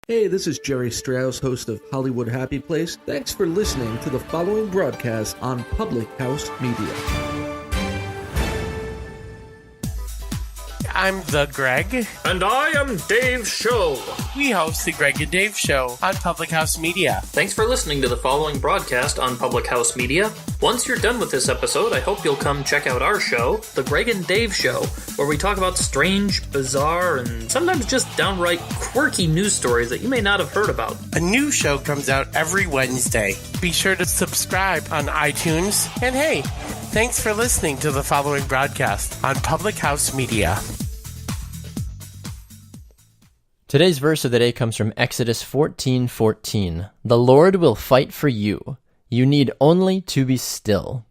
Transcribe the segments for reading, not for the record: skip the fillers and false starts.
Hey, this is Jerry Strauss, host of Hollywood Happy Place. Thanks for listening to the following broadcast on Public House Media. I'm the Greg. And I am Dave Show. We host the Greg and Dave Show on Public House Media. Thanks for listening to the following broadcast on Public House Media. Once you're done with this episode, I hope you'll come check out our show, The Greg and Dave Show, where we talk about strange, bizarre, and sometimes just downright quirky news stories that you may not have heard about. A new show comes out every Wednesday. Be sure to subscribe on iTunes. And hey, thanks for listening to the following broadcast on Public House Media. Today's verse of the day comes from Exodus 14:14. The Lord will fight for you. You need only to be still.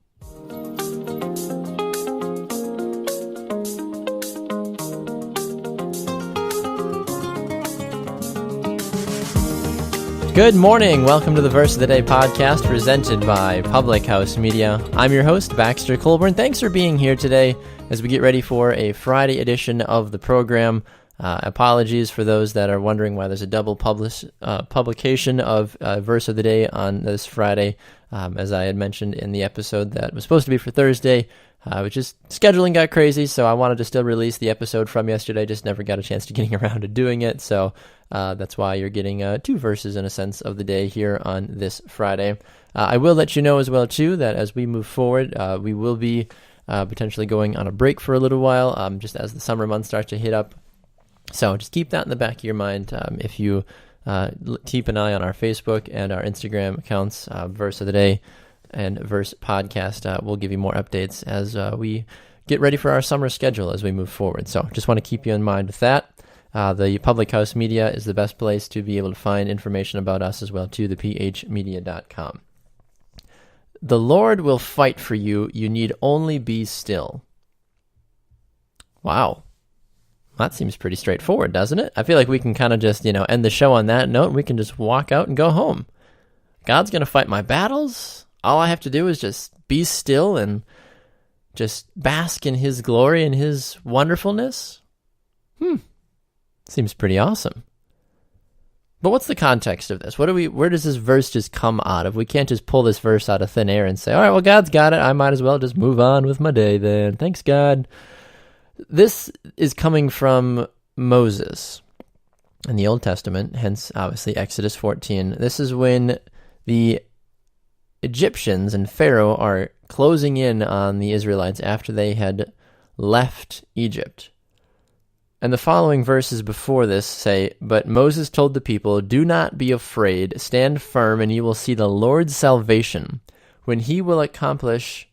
Good morning. Welcome to the Verse of the Day podcast presented by Public House Media. I'm your host, Baxter Colburn. Thanks for being here today as we get ready for a Friday edition of the program. Apologies for those that are wondering why there's a double publication of Verse of the Day on this Friday. As I had mentioned in the episode that was supposed to be for Thursday, which just scheduling got crazy, so I wanted to still release the episode from yesterday, just never got a chance to getting around to doing it, so that's why you're getting two verses, in a sense, of the day here on this Friday. I will let you know as well, too, that as we move forward, we will be potentially going on a break for a little while, just as the summer months start to hit up. So just keep that in the back of your mind. If you keep an eye on our Facebook and our Instagram accounts, Verse of the Day and Verse Podcast, we'll give you more updates as we get ready for our summer schedule as we move forward. So just want to keep you in mind with that. The Public House Media is the best place to be able to find information about us as well, too, thephmedia.com. The Lord will fight for you. You need only be still. Wow. That seems pretty straightforward, doesn't it? I feel like we can kind of just, end the show on that note, and we can just walk out and go home. God's going to fight my battles. All I have to do is just be still and just bask in His glory and His wonderfulness. Seems pretty awesome. But what's the context of this? Where does this verse just come out of? We can't just pull this verse out of thin air and say, all right, well, God's got it. I might as well just move on with my day then. Thanks, God. This is coming from Moses in the Old Testament, hence obviously Exodus 14. This is when the Egyptians and Pharaoh are closing in on the Israelites after they had left Egypt. And the following verses before this say, But Moses told the people, Do not be afraid, stand firm, and you will see the Lord's salvation, which he will accomplish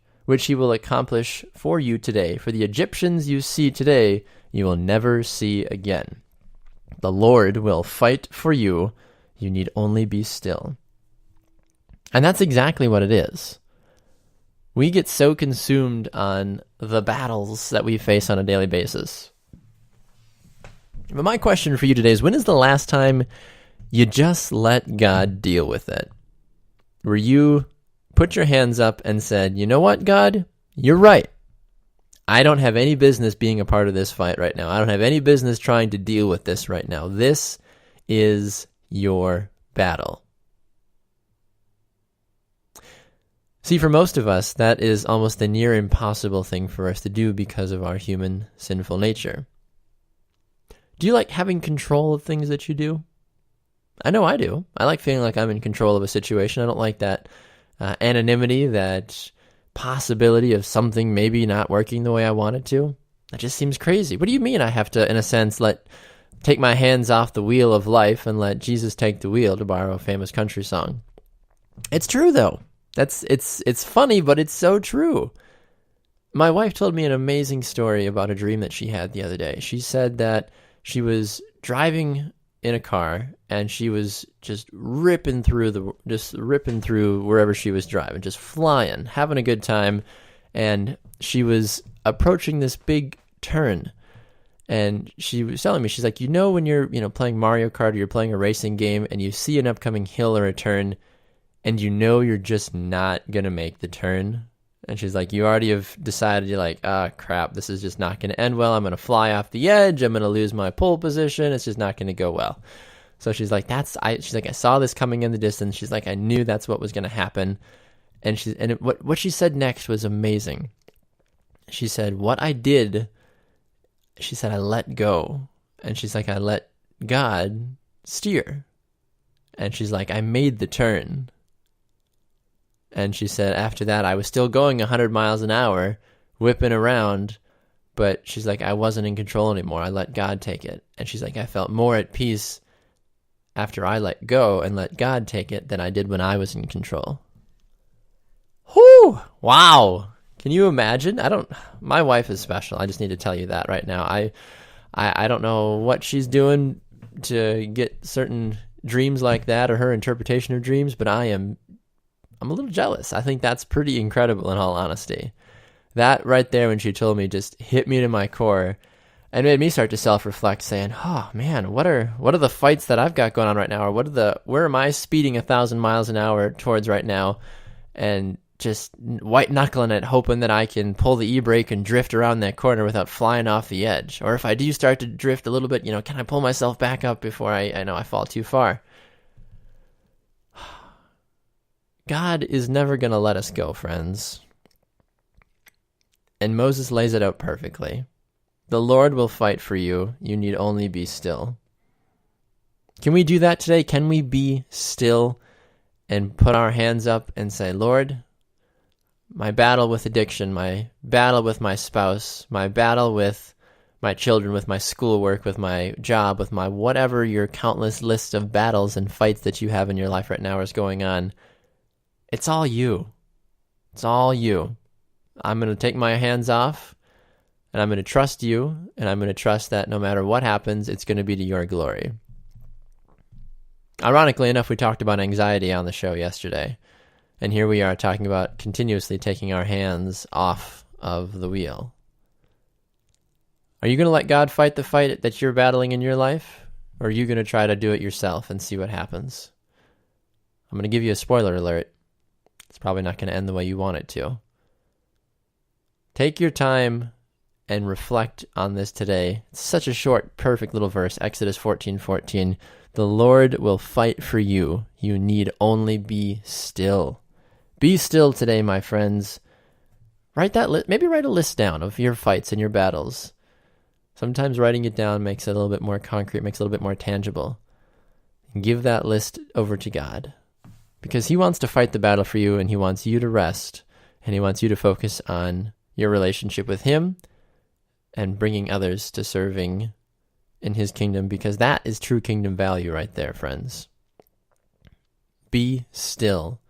for you today. For the Egyptians you see today, you will never see again. The Lord will fight for you. You need only be still. And that's exactly what it is. We get so consumed on the battles that we face on a daily basis. But my question for you today is, when is the last time you just let God deal with it? Where you put your hands up and said, you know what, God? You're right. I don't have any business being a part of this fight right now. I don't have any business trying to deal with this right now. This is your battle. See, for most of us, that is almost a near impossible thing for us to do because of our human sinful nature. Do you like having control of things that you do? I know I do. I like feeling like I'm in control of a situation. I don't like that anonymity, that possibility of something maybe not working the way I want it to. That just seems crazy. What do you mean I have to, in a sense, take my hands off the wheel of life and let Jesus take the wheel, to borrow a famous country song? It's true, though. It's funny, but it's so true. My wife told me an amazing story about a dream that she had the other day. She said that she was driving in a car and she was just ripping through wherever she was driving, just flying, having a good time. And she was approaching this big turn. And she was telling me, she's like, when you're, playing Mario Kart or you're playing a racing game and you see an upcoming hill or a turn and you're just not going to make the turn. And she's like, you already have decided, you're like, crap, this is just not going to end well. I'm going to fly off the edge. I'm going to lose my pole position. It's just not going to go well. So she's like, she's like, I saw this coming in the distance. She's like, I knew that's what was going to happen. And what she said next was amazing. She said, what I did, she said, I let go. And she's like, I let God steer. And she's like, I made the turn. And she said, after that, I was still going 100 miles an hour, whipping around, but she's like, I wasn't in control anymore. I let God take it. And she's like, I felt more at peace after I let go and let God take it than I did when I was in control. Whew! Wow! Can you imagine? My wife is special. I just need to tell you that right now. I don't know what she's doing to get certain dreams like that or her interpretation of dreams, but I'm a little jealous. I think that's pretty incredible in all honesty. That right there when she told me just hit me to my core and made me start to self-reflect saying, oh man, what are the fights that I've got going on right now? Or where am I speeding 1,000 miles an hour towards right now? And just white knuckling it, hoping that I can pull the e-brake and drift around that corner without flying off the edge. Or if I do start to drift a little bit, can I pull myself back up before I know I fall too far? God is never going to let us go, friends. And Moses lays it out perfectly. The Lord will fight for you. You need only be still. Can we do that today? Can we be still and put our hands up and say, Lord, my battle with addiction, my battle with my spouse, my battle with my children, with my schoolwork, with my job, with my whatever your countless list of battles and fights that you have in your life right now is going on, it's all you. It's all you. I'm going to take my hands off, and I'm going to trust you, and I'm going to trust that no matter what happens, it's going to be to your glory. Ironically enough, we talked about anxiety on the show yesterday. And here we are talking about continuously taking our hands off of the wheel. Are you going to let God fight the fight that you're battling in your life? Or are you going to try to do it yourself and see what happens? I'm going to give you a spoiler alert. It's probably not going to end the way you want it to. Take your time and reflect on this today. It's such a short, perfect little verse. Exodus 14:14. The Lord will fight for you. You need only be still. Be still today, my friends. Write a list down of your fights and your battles. Sometimes writing it down makes it a little bit more concrete, makes it a little bit more tangible. And give that list over to God. Because He wants to fight the battle for you, and He wants you to rest, and He wants you to focus on your relationship with Him and bringing others to serving in His kingdom, because that is true kingdom value right there, friends. Be still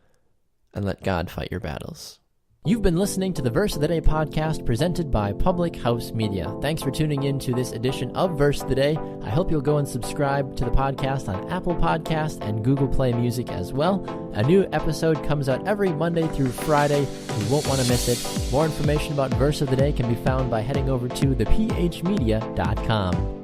and let God fight your battles. You've been listening to the Verse of the Day podcast presented by Public House Media. Thanks for tuning in to this edition of Verse of the Day. I hope you'll go and subscribe to the podcast on Apple Podcasts and Google Play Music as well. A new episode comes out every Monday through Friday. You won't want to miss it. More information about Verse of the Day can be found by heading over to thephmedia.com.